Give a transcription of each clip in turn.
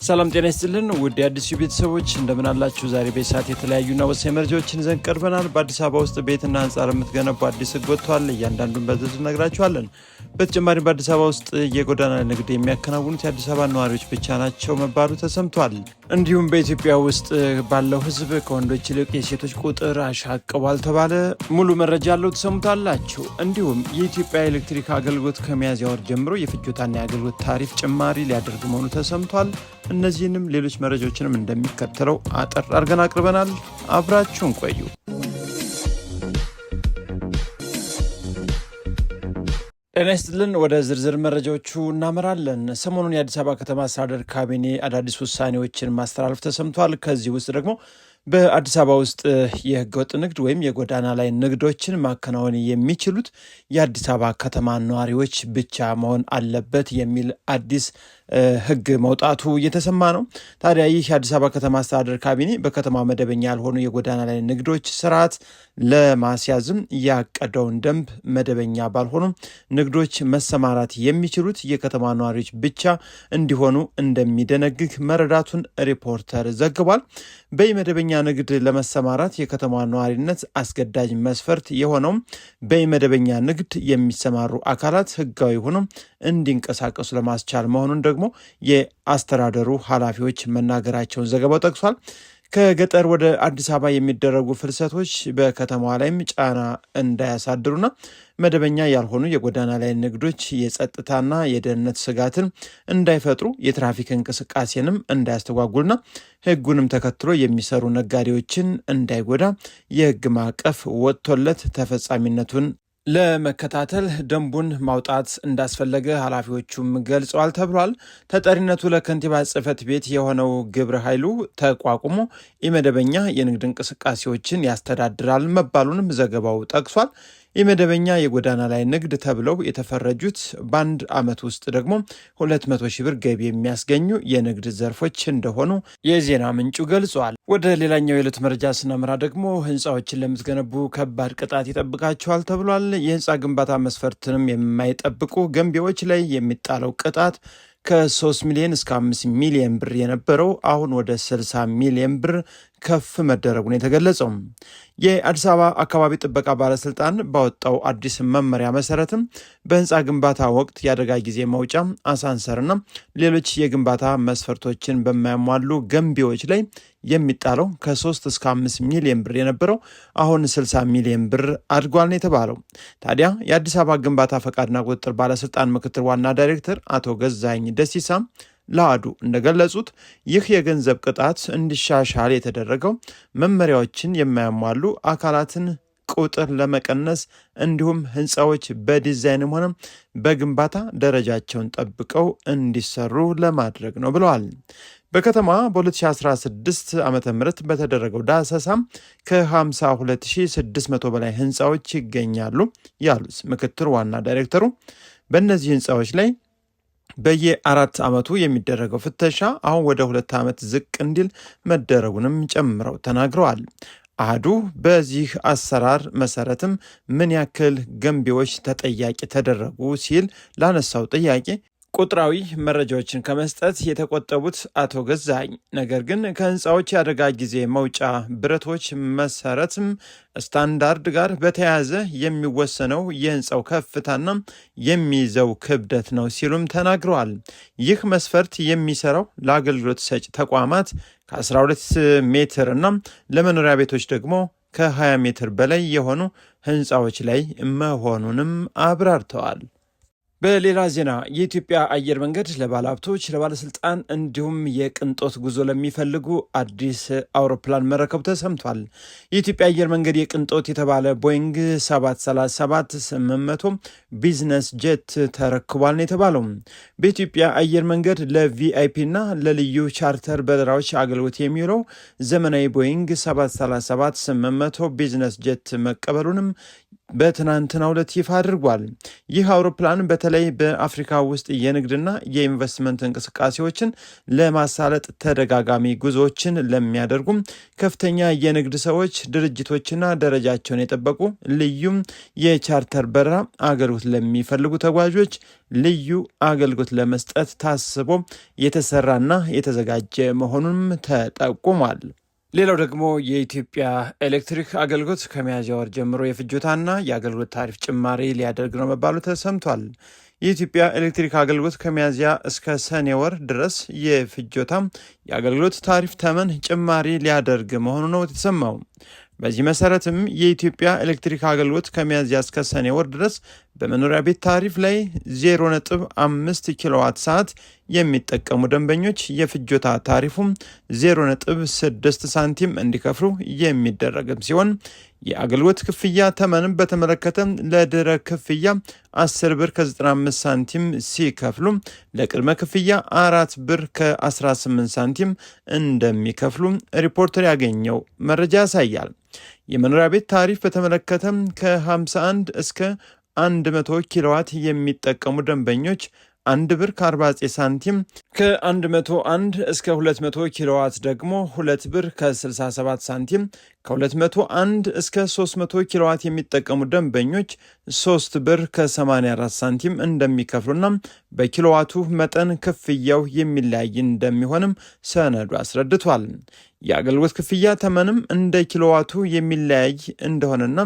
ሰላም ጤና ይስጥልን ውድ የአዲስ ቤተሰቦች እንደምን አላችሁ? ዛሬ በሰዓት የተለያዩና ወሳኝ መረጃዎችን ይዘን ቀርበናል። በአዲስ አበባ ውስጥ ቤትና ህንጻ የምትገነቡ አዲስ ህግ ወጥቷል። እያንዳንዱን በዝርዝር ነግራችኋለን። በተጨማሪም በአዲስ አበባ ውስጥ የጎዳና ንግድ የሚያከናውኑት የአዲስ አበባ ነዋሪዎች ብቻ ናቸው መባሉ ተሰምቷል። እንዲሁም በኢትዮጵያ ውስጥ ባለው ህዝብ ከወንዶች ይልቅ የሴቶች ቁጥር አሻቅቧል ተባለ። ሙሉ መረጃ ያለው ተሰሙታላችሁ። እንዲሁም የኢትዮጵያ ኤሌክትሪክ አገልግሎት ከሚያዝያ ወር ጀምሮ የፍጆታና የአገልግሎት ታሪፍ ጭማሪ ሊያደርግ መሆኑ ተሰምቷል። እነዚህንም ሌሎች መረጃዎችንም እንደሚከተለው አጠር አድርገን አቅርበናል። አብራችሁን ቆዩ። ጤና ይስጥልን። ወደ ዝርዝር መረጃዎቹ እናመራለን። ሰሞኑን የአዲስ አበባ ከተማ አስተዳደር ካቢኔ አዳዲስ ውሳኔዎችን ማስተላለፍ ተሰምቷል። ከዚህ ውስጥ ደግሞ በአዲስ አበባ ውስጥ የህገወጥ ንግድ ወይም የጎዳና ላይ ንግዶችን ማከናወን የሚችሉት የአዲስ አበባ ከተማ ነዋሪዎች ብቻ መሆን አለበት የሚል አዲስ ህግ መውጣቱ እየተሰማ ነው። ታዲያ ይህ የአዲስ አበባ ከተማ አስተዳደር ካቢኔ በከተማ መደበኛ ያልሆኑ የጎዳና ላይ ንግዶች ስርዓት ለማስያዝም ያቀደውን ደንብ መደበኛ ባልሆኑ ንግዶች መሰማራት የሚችሉት የከተማ ነዋሪዎች ብቻ እንዲሆኑ እንደሚደነግግ መረዳቱን ሪፖርተር ዘግቧል። በመደበኛ ንግድ ለመሰማራት የከተማ ነዋሪነት አስገዳጅ መስፈርት የሆነውም በመደበኛ ንግድ የሚሰማሩ አካላት ህጋዊ ሆነው እንዲንቀሳቀሱ ለማስቻል መሆኑን ደግሞ የአስተዳደሩ ኃላፊዎች መናገራቸውን ዘገባው ጠቅሷል። ከገጠር ወደ አዲስ አበባ የሚደረጉ ፍልሰቶች በከተማዋ ላይም ጫና እንዳያሳድሩና መደበኛ ያልሆኑ የጎዳና ላይ ንግዶች የጸጥታና የደህንነት ስጋትን እንዳይፈጥሩ የትራፊክ እንቅስቃሴንም እንዳያስተጓጉልና ህጉንም ተከትሎ የሚሰሩ ነጋዴዎችን እንዳይጎዳ የህግ ማዕቀፍ ወጥቶለት ተፈጻሚነቱን ለመከታተል ደንቡን ማውጣት እንዳስፈለገ ኃላፊዎቹም ገልጸዋል ተብሏል። ተጠሪነቱ ለከንቲባ ጽሕፈት ቤት የሆነው ግብረ ኃይሉ ተቋቁሞ የመደበኛ የንግድ እንቅስቃሴዎችን ያስተዳድራል መባሉንም ዘገባው ጠቅሷል። የመደበኛ የጎዳና ላይ ንግድ ተብለው የተፈረጁት በአንድ ዓመት ውስጥ ደግሞ 200 ሺህ ብር ገቢ የሚያስገኙ የንግድ ዘርፎች እንደሆኑ የዜና ምንጩ ገልጿል። ወደ ሌላኛው የዕለት መረጃ ስናመራ ደግሞ ህንፃዎችን ለምትገነቡ ከባድ ቅጣት ይጠብቃቸዋል ተብሏል። የህንፃ ግንባታ መስፈርትንም የማይጠብቁ ገንቢዎች ላይ የሚጣለው ቅጣት ከ3 ሚሊዮን እስከ 5 ሚሊዮን ብር የነበረው አሁን ወደ 60 ሚሊዮን ብር ከፍ መደረጉን የተገለጸው የአዲስ አበባ አካባቢ ጥበቃ ባለስልጣን ባወጣው አዲስ መመሪያ መሰረትም በህንፃ ግንባታ ወቅት የአደጋ ጊዜ መውጫ፣ አሳንሰርና ሌሎች የግንባታ መስፈርቶችን በማያሟሉ ገንቢዎች ላይ የሚጣለው ከ3 እስከ 5 ሚሊዮን ብር የነበረው አሁን 60 ሚሊዮን ብር አድጓል ነው የተባለው። ታዲያ የአዲስ አበባ ግንባታ ፈቃድና ቁጥጥር ባለስልጣን ምክትል ዋና ዳይሬክተር አቶ ገዛኸኝ ደሲሳ ለአዱ እንደገለጹት ይህ የገንዘብ ቅጣት እንዲሻሻል የተደረገው መመሪያዎችን የማያሟሉ አካላትን ቁጥር ለመቀነስ እንዲሁም ህንፃዎች በዲዛይንም ሆነ በግንባታ ደረጃቸውን ጠብቀው እንዲሰሩ ለማድረግ ነው ብለዋል። በከተማ በ2016 ዓ.ም በተደረገው ዳሰሳም ከ52600 በላይ ህንፃዎች ይገኛሉ ያሉት ምክትል ዋና ዳይሬክተሩ በእነዚህ ህንፃዎች ላይ በየ4 ዓመቱ የሚደረገው ፍተሻ አሁን ወደ 2 ዓመት ዝቅ እንዲል መደረጉንም ጨምረው ተናግረዋል። አህዱ በዚህ አሰራር መሰረትም ምን ያክል ገንቢዎች ተጠያቂ ተደረጉ ሲል ላነሳው ጥያቄ ቁጥራዊ መረጃዎችን ከመስጠት የተቆጠቡት አቶ ገዛኸኝ ነገር ግን ከህንፃዎች የአደጋ ጊዜ መውጫ ብረቶች መሰረትም ስታንዳርድ ጋር በተያያዘ የሚወሰነው የህንፃው ከፍታና የሚይዘው ክብደት ነው ሲሉም ተናግረዋል። ይህ መስፈርት የሚሰራው ለአገልግሎት ሰጪ ተቋማት ከ12 ሜትር እና ለመኖሪያ ቤቶች ደግሞ ከ20 ሜትር በላይ የሆኑ ህንፃዎች ላይ መሆኑንም አብራርተዋል። በሌላ ዜና የኢትዮጵያ አየር መንገድ ለባለሀብቶች፣ ለባለስልጣን እንዲሁም የቅንጦት ጉዞ ለሚፈልጉ አዲስ አውሮፕላን መረከቡ ተሰምቷል። የኢትዮጵያ አየር መንገድ የቅንጦት የተባለ ቦይንግ 737-800 ቢዝነስ ጄት ተረክቧል ነው የተባለው። በኢትዮጵያ አየር መንገድ ለቪአይፒ እና ለልዩ ቻርተር በረራዎች አገልግሎት የሚውለው ዘመናዊ ቦይንግ 737-800 ቢዝነስ ጄት መቀበሉንም በትናንትናው ዕለት ይፋ አድርጓል። ይህ አውሮፕላን በተለይ በተለይ በአፍሪካ ውስጥ የንግድና የኢንቨስትመንት እንቅስቃሴዎችን ለማሳለጥ ተደጋጋሚ ጉዞዎችን ለሚያደርጉም ከፍተኛ የንግድ ሰዎች፣ ድርጅቶችና ደረጃቸውን የጠበቁ ልዩም የቻርተር በረራ አገልግሎት ለሚፈልጉ ተጓዦች ልዩ አገልግሎት ለመስጠት ታስቦ የተሰራና የተዘጋጀ መሆኑንም ተጠቁሟል። ሌላው ደግሞ የኢትዮጵያ ኤሌክትሪክ አገልግሎት ከሚያዝያ ወር ጀምሮ የፍጆታና የአገልግሎት ታሪፍ ጭማሪ ሊያደርግ ነው መባሉ ተሰምቷል። የኢትዮጵያ ኤሌክትሪክ አገልግሎት ከሚያዝያ እስከ ሰኔ ወር ድረስ የፍጆታ የአገልግሎት ታሪፍ ተመን ጭማሪ ሊያደርግ መሆኑ ነው የተሰማው። በዚህ መሰረትም የኢትዮጵያ ኤሌክትሪክ አገልግሎት ከሚያዝያ እስከ ሰኔ ወር ድረስ በመኖሪያ ቤት ታሪፍ ላይ 0.5 ኪሎዋት ሰዓት የሚጠቀሙ ደንበኞች የፍጆታ ታሪፉም 0.6 ሳንቲም እንዲከፍሉ የሚደረግም ሲሆን የአገልግሎት ክፍያ ተመንም በተመለከተ ለድህረ ክፍያ 10 ብር ከ95 ሳንቲም ሲከፍሉ ለቅድመ ክፍያ 4 ብር ከ18 ሳንቲም እንደሚከፍሉ ሪፖርተር ያገኘው መረጃ ያሳያል። የመኖሪያ ቤት ታሪፍ በተመለከተ ከ51 እስከ 100 ኪሎዋት የሚጠቀሙ ደንበኞች 1 ብር ከ49 ሳንቲም፣ ከ101 እስከ 200 ኪሎዋት ደግሞ 2 ብር ከ67 ሳንቲም፣ ከ201 እስከ 300 ኪሎዋት የሚጠቀሙ ደንበኞች 3 ብር ከ84 ሳንቲም እንደሚከፍሉና በኪሎዋቱ መጠን ክፍያው የሚለያይ እንደሚሆንም ሰነዱ አስረድቷል። የአገልግሎት ክፍያ ተመንም እንደ ኪሎዋቱ የሚለያይ እንደሆነና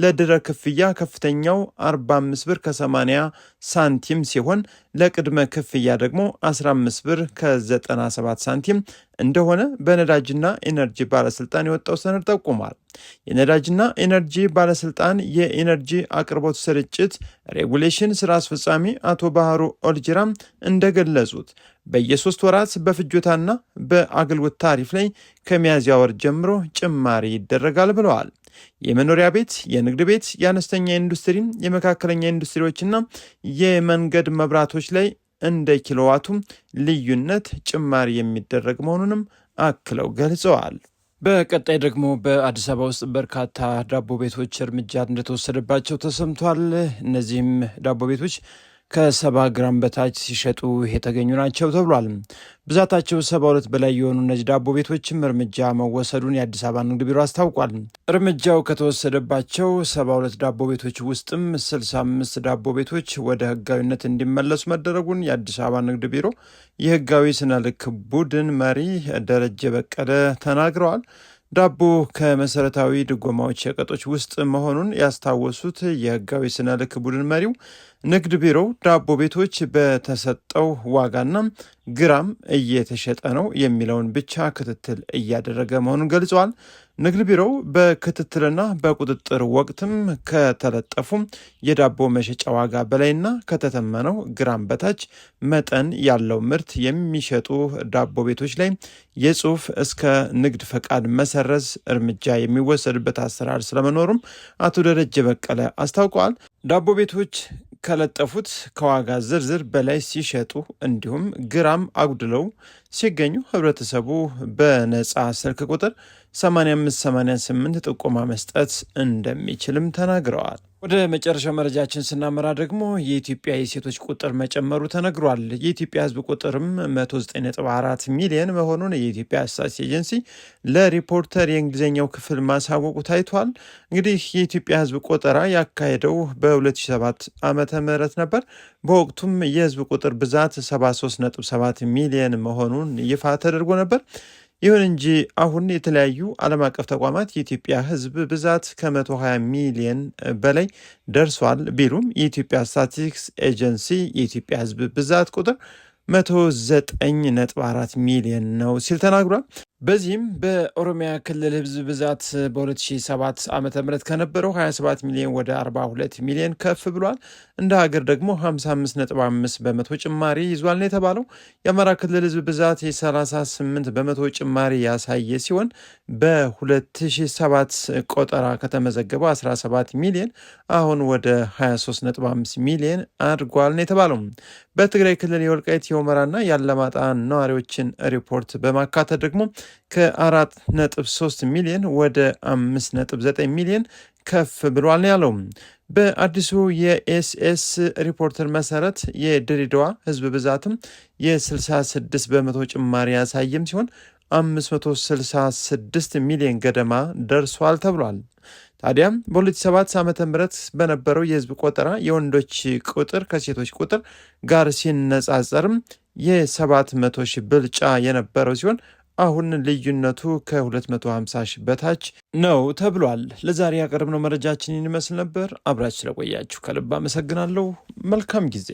ለድህረ ክፍያ ከፍተኛው 45 ብር ከ80 ሳንቲም ሲሆን ለቅድመ ክፍያ ደግሞ 15 ብር ከ97 ሳንቲም እንደሆነ በነዳጅና ኢነርጂ ባለስልጣን የወጣው ሰነድ ጠቁሟል። የነዳጅና ኢነርጂ ባለስልጣን የኢነርጂ አቅርቦት ስርጭት ሬጉሌሽን ስራ አስፈጻሚ አቶ ባህሩ ኦልጅራም እንደገለጹት በየ3 ወራት በፍጆታና በአገልግሎት ታሪፍ ላይ ከሚያዝያ ወር ጀምሮ ጭማሪ ይደረጋል ብለዋል። የመኖሪያ ቤት፣ የንግድ ቤት፣ የአነስተኛ ኢንዱስትሪ፣ የመካከለኛ ኢንዱስትሪዎችና የመንገድ መብራቶች ላይ እንደ ኪሎዋቱ ልዩነት ጭማሪ የሚደረግ መሆኑንም አክለው ገልጸዋል። በቀጣይ ደግሞ በአዲስ አበባ ውስጥ በርካታ ዳቦ ቤቶች እርምጃ እንደተወሰደባቸው ተሰምቷል። እነዚህም ዳቦ ቤቶች ከ70 ግራም በታች ሲሸጡ የተገኙ ናቸው ተብሏል። ብዛታቸው 72 በላይ የሆኑ እነዚህ ዳቦ ቤቶችም እርምጃ መወሰዱን የአዲስ አበባ ንግድ ቢሮ አስታውቋል። እርምጃው ከተወሰደባቸው 72 ዳቦ ቤቶች ውስጥም 65 ዳቦ ቤቶች ወደ ሕጋዊነት እንዲመለሱ መደረጉን የአዲስ አበባ ንግድ ቢሮ የሕጋዊ ስነ ልክ ቡድን መሪ ደረጀ በቀለ ተናግረዋል። ዳቦ ከመሰረታዊ ድጎማዎች ሸቀጦች ውስጥ መሆኑን ያስታወሱት የሕጋዊ ስነ ልክ ቡድን መሪው ንግድ ቢሮው ዳቦ ቤቶች በተሰጠው ዋጋና ግራም እየተሸጠ ነው የሚለውን ብቻ ክትትል እያደረገ መሆኑን ገልጸዋል። ንግድ ቢሮው በክትትልና በቁጥጥር ወቅትም ከተለጠፉ የዳቦ መሸጫ ዋጋ በላይና ከተተመነው ግራም በታች መጠን ያለው ምርት የሚሸጡ ዳቦ ቤቶች ላይ የጽሑፍ እስከ ንግድ ፈቃድ መሰረዝ እርምጃ የሚወሰድበት አሰራር ስለመኖሩም አቶ ደረጀ በቀለ አስታውቀዋል። ዳቦ ቤቶች ከለጠፉት ከዋጋ ዝርዝር በላይ ሲሸጡ እንዲሁም ግራም አጉድለው ሲገኙ ህብረተሰቡ በነፃ ስልክ ቁጥር 8588 ጥቆማ መስጠት እንደሚችልም ተናግረዋል። ወደ መጨረሻው መረጃችን ስናመራ ደግሞ የኢትዮጵያ የሴቶች ቁጥር መጨመሩ ተነግሯል። የኢትዮጵያ ሕዝብ ቁጥርም 109.4 ሚሊዮን መሆኑን የኢትዮጵያ ስታቲስቲክስ ኤጀንሲ ለሪፖርተር የእንግሊዝኛው ክፍል ማሳወቁ ታይቷል። እንግዲህ የኢትዮጵያ ሕዝብ ቆጠራ ያካሄደው በ2007 ዓመተ ምህረት ነበር። በወቅቱም የሕዝብ ቁጥር ብዛት 73.7 ሚሊዮን መሆኑን ይፋ ተደርጎ ነበር። ይሁን እንጂ አሁን የተለያዩ ዓለም አቀፍ ተቋማት የኢትዮጵያ ሕዝብ ብዛት ከ120 ሚሊዮን በላይ ደርሷል ቢሉም የኢትዮጵያ ስታቲስቲክስ ኤጀንሲ የኢትዮጵያ ሕዝብ ብዛት ቁጥር 109.4 ሚሊዮን ነው ሲል ተናግሯል። በዚህም በኦሮሚያ ክልል ህዝብ ብዛት በ2007 ዓ.ም ከነበረው 27 ሚሊዮን ወደ 42 ሚሊዮን ከፍ ብሏል። እንደ ሀገር ደግሞ 55.5 በመቶ ጭማሪ ይዟል ነው የተባለው። የአማራ ክልል ህዝብ ብዛት የ38 በመቶ ጭማሪ ያሳየ ሲሆን በ2007 ቆጠራ ከተመዘገበው 17 ሚሊዮን አሁን ወደ 23.5 ሚሊዮን አድጓል ነው የተባለው። በትግራይ ክልል የወልቃይት የሁመራና የአላማጣ ነዋሪዎችን ሪፖርት በማካተት ደግሞ ከ4.3 ሚሊዮን ወደ 5.9 ሚሊዮን ከፍ ብሏል ነው ያለው። በአዲሱ የኤስኤስ ሪፖርተር መሰረት የድሬዳዋ ህዝብ ብዛትም የ66 በመቶ ጭማሪ ያሳየም ሲሆን 566 ሚሊዮን ገደማ ደርሷል ተብሏል። ታዲያም በ2007 ዓ.ም በነበረው የህዝብ ቆጠራ የወንዶች ቁጥር ከሴቶች ቁጥር ጋር ሲነጻጸርም የ700 ሺህ ብልጫ የነበረው ሲሆን አሁን ልዩነቱ ከ250 ሺህ በታች ነው ተብሏል። ለዛሬ ያቀረብነው መረጃችን ይመስል ነበር። አብራችሁ ስለቆያችሁ ከልብ አመሰግናለሁ። መልካም ጊዜ